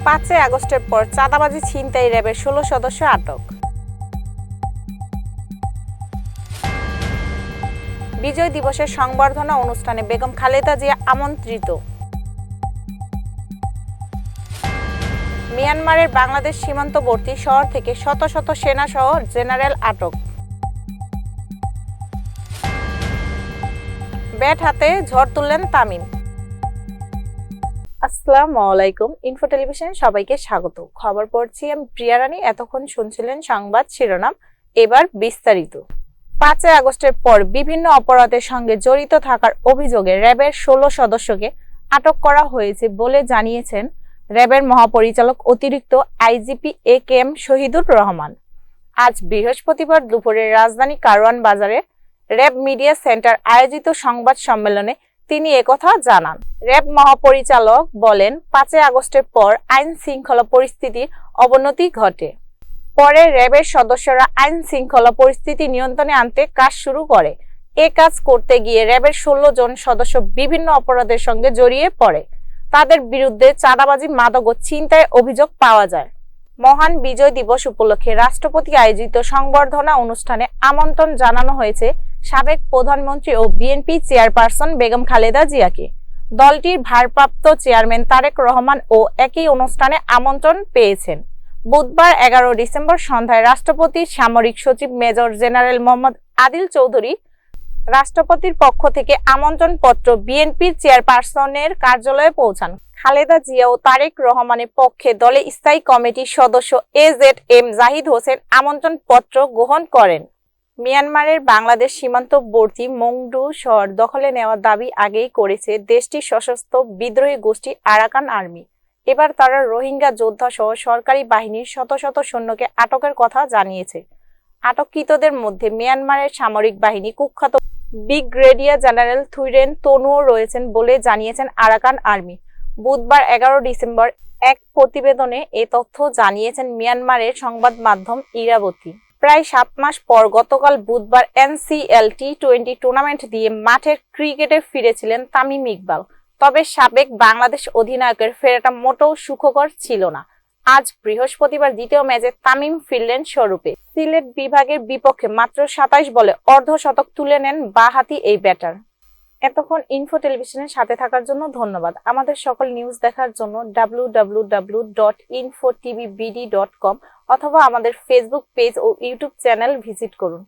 5 আগস্টের পর চাঁদাবাজি ছিনতাই র্যাবের 16 সদস্য আটক। বিজয় দিবসের সংবর্ধনা অনুষ্ঠানে বেগম খালেদা জিয়া আমন্ত্রিত। মিয়ানমারের বাংলাদেশ সীমান্তবর্তী শহর থেকে শত শত সেনাসহ জেনারেল আটক। ব্যাট হাতে ঝড় তুললেন তামিম। আসসালামু আলাইকুম, ইনফো টেলিভিশনে সবাইকে স্বাগত। খবর পড়ছি আমি প্রিয়া রানী। এতক্ষণ শুনছিলেন সংবাদ শিরোনাম, এবার বিস্তারিত। 5 আগস্টের পর বিভিন্ন অপরাধের সঙ্গে জড়িত থাকার অভিযোগে র্যাবের 16 সদস্যকে আটক করা হয়েছে বলে জানিয়েছেন র্যাবের মহাপরিচালক অতিরিক্ত আইজিপি একেএম শহীদুর রহমান। আজ বৃহস্পতিবার দুপুরে রাজধানী কারওয়ান বাজারে র্যাব মিডিয়া সেন্টার আয়োজিত সংবাদ সম্মেলনে তিনি একথা জানান। র্যাব মহাপরিচালক বলেন, 5 আগস্টের পর আইন শৃঙ্খলা পরিস্থিতির অবনতি ঘটে। পরে র্যাবের সদস্যরা আইন শৃঙ্খলা পরিস্থিতি নিয়ন্ত্রণে আনতে কাজ শুরু করে। এ কাজ করতে গিয়ে র্যাবের 16 জন সদস্য বিভিন্ন অপরাধের সঙ্গে জড়িয়ে পড়ে। তাদের বিরুদ্ধে চাঁদাবাজি, মাদক ও ছিনতাইয়ের অভিযোগ পাওয়া যায়। মহান বিজয় দিবস উপলক্ষে রাষ্ট্রপতি আয়োজিত সংবর্ধনা অনুষ্ঠানে আমন্ত্রণ জানানো হয়েছে সাবেক প্রধানমন্ত্রী ও বিএনপি চেয়ারপারসন বেগম খালেদা জিয়াকে। দলটির ভারপ্রাপ্ত চেয়ারম্যান তারেক রহমান ও একই অনুষ্ঠানে আমন্ত্রণ পেয়েছেন। বুধবার 11 ডিসেম্বর সন্ধ্যায় রাষ্ট্রপতির সামরিক সচিব মেজর জেনারেল মোহাম্মদ আদিল চৌধুরী রাষ্ট্রপতির পক্ষ থেকে আমন্ত্রণ পত্র বিএনপির চেয়ারপারসনের কার্যালয়ে পৌঁছান। খালেদা জিয়া ও তারেক রহমানের পক্ষে দলের স্থায়ী কমিটির সদস্য এজেড-এম জাহিদ হোসেন আমন্ত্রণ পত্র গ্রহণ করেন। মিয়ানমারের বাংলাদেশ সীমান্তবর্তী মংডু শহর দখলে নেওয়ার দাবি আগেই করেছে দেশটির সশস্ত্র বিদ্রোহী গোষ্ঠী আরাকান আর্মি। এবার তারা রোহিঙ্গা যোদ্ধা সহ সরকারি বাহিনীর শত শত সৈন্যকে আটকের কথা জানিয়েছে। আটককৃতদের মধ্যে মিয়ানমারের সামরিক বাহিনী কুখ্যাত ব্রিগেডিয়ার জেনারেল থুইরেন তনুও রয়েছেন বলে জানিয়েছেন আরাকান আর্মি। বুধবার 11 ডিসেম্বর এক প্রতিবেদনে এ তথ্য জানিয়েছেন মিয়ানমারের সংবাদ মাধ্যম ইরাবতী। প্রায় 7 মাস পর গতকাল বুধবার এনসিএল টি20 টুর্নামেন্ট দিয়ে মাঠের ক্রিকেটে ফিরেছিলেন তামিম ইকবাল। তবে সাবেক বাংলাদেশ অধিনায়কের ফেরাটা মোটেও সুখকর ছিল না। আজ বৃহস্পতিবার দ্বিতীয় ম্যাচে তামিম ফিরলেন স্বরূপে। সিলেট বিভাগের বিপক্ষে মাত্র 27 বলে অর্ধশতক তুলে নেন বাঁহাতি এই ব্যাটার। এতক্ষণ ইনফো টেলিভিশনের সাথে থাকার জন্য ধন্যবাদ। আমাদের সকল নিউজ দেখার জন্য www.infotvbd.com অথবা আমাদের ফেসবুক পেজ ও ইউটিউব চ্যানেল ভিজিট করুন।